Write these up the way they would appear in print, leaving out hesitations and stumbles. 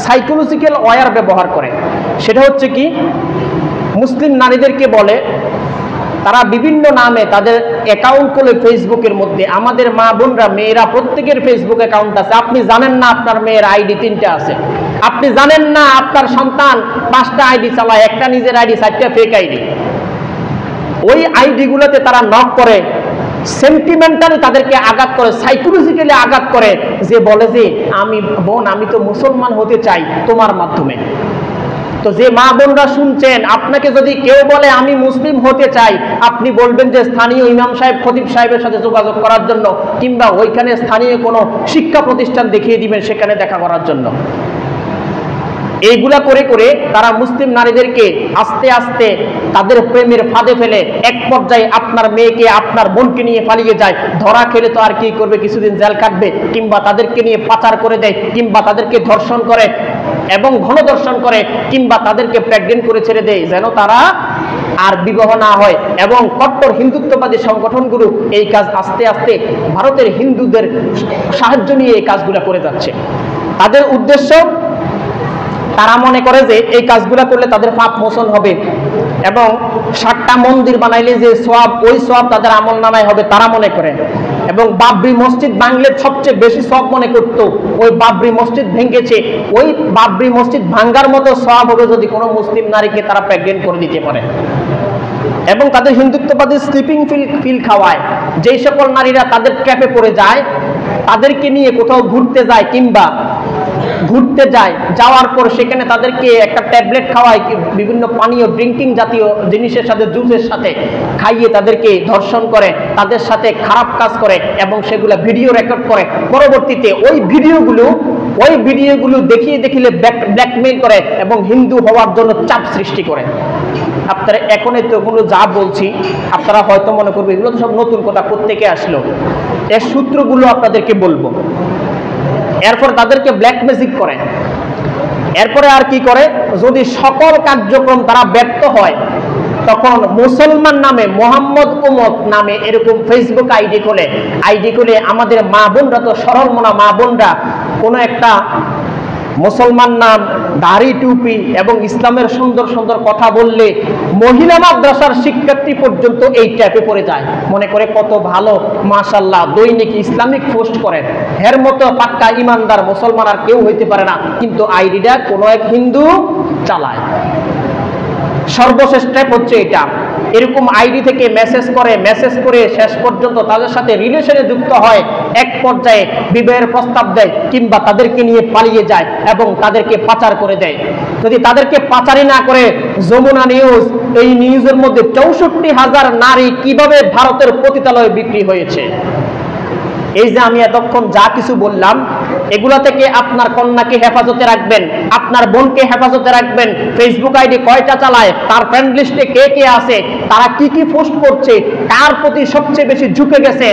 Psychological wire ব্যবহার করে। সেটা হচ্ছে কি, মুসলিম নারীদেরকে বলে, তারা বিভিন্ন নামে তাদের অ্যাকাউন্ট খুলে ফেসবুকের মধ্যে, আমাদের মা বোনরা মেয়েরা প্রত্যেকের ফেসবুক অ্যাকাউন্ট আছে, আপনি জানেন না আপনার মেয়ের আইডি 3টা আছে, আপনি জানেন না আপনার সন্তান 5টা আইডি চালায়, একটা নিজের আইডি 4টা ফেক আইডি। ওই আইডিগুলোতে তারা নক করে, সেন্টিমেন্টালি তাদেরকে আঘাত করে, সাইকোলজিক্যালি আঘাত করে, যে বলে যে আমি বোন, আমি তো মুসলমান হতে চাই তোমার মাধ্যমে। তো যে মা বোনরা শুনছেন, আপনাকে যদি কেউ বলে আমি মুসলিম হতে চাই, আপনি বলবেন যে স্থানীয় ইমাম সাহেব, খতিব সাহেবের সাথে যোগাযোগ করার জন্য, কিংবা ওইখানে স্থানীয় কোনো শিক্ষা প্রতিষ্ঠান দেখিয়ে দিবেন সেখানে দেখা করার জন্য। এইগুলা করে করে তারা মুসলিম নারীদেরকে আস্তে আস্তে তাদের প্রেমের ফাঁদে ফেলে এক পর্যায়ে আপনার মেয়েকে, আপনার বোনকে নিয়ে পালিয়ে যায়। ধরা খেলে তো আর কি করবে, কিছুদিন জেল কাটবে, কিংবা তাদেরকে নিয়ে পাচার করে দেয়, কিংবা তাদেরকে ধর্ষণ করে এবং গণধর্ষণ করে, কিংবা তাদেরকে প্রেগনেন্ট করে ছেড়ে দেয় যেন তারা আর বিবাহ না হয়। এবং কট্টর হিন্দুত্ববাদী সংগঠনগুলো এই কাজ আস্তে আস্তে ভারতের হিন্দুদের সাহায্য নিয়ে এই কাজগুলো করে যাচ্ছে। তাদের উদ্দেশ্য, তারা মনে করে যে এই কাজগুলো করলে তাদের পাপ মোচন হবে এবং 7টা মন্দির বানাইলে যে সওয়াব, ওই সওয়াব তাদের আমল নামায় হবে, তারা মনে করে। এবং বাবরি মসজিদ ভাঙলে সবচেয়ে বেশি সওয়াব মনে করত, ওই বাবরি মসজিদ ভেঙেছে, ওই বাবরি মসজিদ ভাঙ্গার মতো সওয়াব হবে যদি কোনো মুসলিম নারীকে তারা প্রেগনেন্ট করে দিতে পারে। এবং তাদের হিন্দুত্ববাদী স্লিপিং পিল খাওয়ায়। যেই সকল নারীরা তাদের ট্র্যাপে পড়ে যায়, তাদেরকে নিয়ে কোথাও ঘুরতে যায়, কিংবা ঘুরতে যায়, যাওয়ার পর সেখানে তাদেরকে একটা ট্যাবলেট খাওয়ায়, বিভিন্ন পানীয় ড্রিঙ্কিং জাতীয় জিনিসের সাথে, জুসের সাথে খাইয়ে তাদেরকে ধর্ষণ করে, তাদের সাথে খারাপ কাজ করে এবং সেগুলো ভিডিও রেকর্ড করে। পরবর্তীতে ওই ভিডিওগুলো দেখিয়ে দেখিয়ে ব্ল্যাকমেইল করে এবং হিন্দু হওয়ার জন্য চাপ সৃষ্টি করে। আপনারা এখন এগুলো যা বলছি, আপনারা হয়তো মনে করবে এগুলো তো সব নতুন কথা, কোত্থেকে আসলো, এর সূত্রগুলো আপনাদেরকে বলবো। এরপর তাদেরকে ব্ল্যাক ম্যাজিক করে। এরপরে আর কি করে, যদি সকল কার্যক্রম তারা ব্যর্থ হয়, তখন মুসলমান নামে, মোহাম্মদ উম্মত নামে এরকম ফেসবুক আইডি খুলে আমাদের মা বোনরা তো সরল মনা মা বোনরা কোনো একটা মুসলমান নাম, দাড়ি, টুপি এবং ইসলামের সুন্দর সুন্দর কথা বললে মহিলা মাদ্রাসার শিক্ষার্থী পর্যন্ত এই ট্যাপে পড়ে যায়, মনে করে কত ভালো, মাশাআল্লাহ, দৈনিক ইসলামিক পোস্ট করেন, এর মতো পাক্কা ইমানদার মুসলমান আর কেউ হইতে পারে না। কিন্তু আইডিটা কোনো এক হিন্দু চালায়। সর্বশেষ স্টেপ হচ্ছে এটা, এরকম আইডি থেকে মেসেজ করে শেষ পর্যন্ত তাদের সাথে রিলেশনে যুক্ত হয়, এক পর্যায়ে বিবাহের প্রস্তাব দেয়, কিংবা তাদেরকে নিয়ে পালিয়ে যায় এবং তাদেরকে পাচার করে দেয়। যদি তাদেরকে পাচারই না করে, যমুনা নিউজ, এই নিউজের মধ্যে 64,000 নারী কিভাবে ভারতের পতিতালয়ে বিক্রি হয়েছে। এই যে আমি এতক্ষণ যা কিছু বললাম, এগুলা থেকে আপনার কন্যাকে হেফাজতে রাখবেন, আপনার বোনকে হেফাজতে রাখবেন। ফেসবুক আইডি কয়টা চালায়, তার ফ্রেন্ড লিস্টে কে কে আছে, তারা কি কি পোস্ট করছে, কার প্রতি সবচেয়ে বেশি ঝুঁকে গেছে,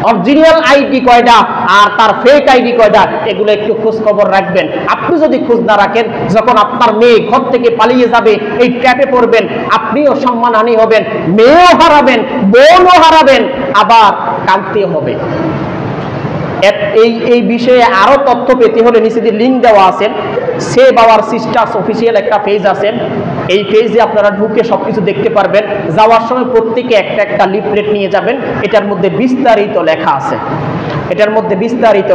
অরিজিনাল আইডি কয়টা আর তার ফেক আইডি কয়টা, এগুলো একটু খোঁজ খবর রাখবেন। আপনি যদি খোঁজ না রাখেন, যখন আপনার মেয়ে ঘর থেকে পালিয়ে যাবে, এই ট্র্যাপে পড়বেন, আপনিও সম্মানহানি হবেন, মেয়েও হারাবেন, বোনও হারাবেন, আবার কাঁদতে হবে। এই বিষয়ে আরো তথ্য পেতে হলে নিচে যে লিঙ্ক দেওয়া আছে, সেভ আওয়ার সিস্টার্স অফিসিয়াল একটা পেজ আছে, এই পেজে আপনারা ঢুকে সবকিছু দেখতে পারবেন। যাওয়ার সময় প্রত্যেকে একটা লিফলেট নিয়ে যাবেন, এটার মধ্যে বিস্তারিত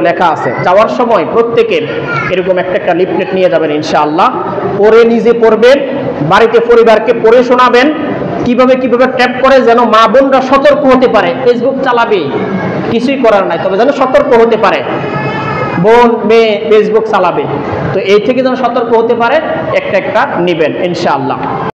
লেখা আছে। যাওয়ার সময় প্রত্যেকের এরকম একটা লিফলেট নিয়ে যাবেন ইনশাআল্লাহ। পড়ে নিজে পড়বেন, বাড়িতে পরিবারকে পড়ে শোনাবেন, কিভাবে ট্যাপ করে যেন মা বোনরা সতর্ক হতে পারে। ফেসবুক চালাবে, কিছুই করার নাই, তবে যেন সতর্ক হতে পারে। বোন মেয়ে ফেসবুক চালাবে, তো এই থেকে যেন সতর্ক হতে পারে, একটা নিবেন ইনশাআল্লাহ।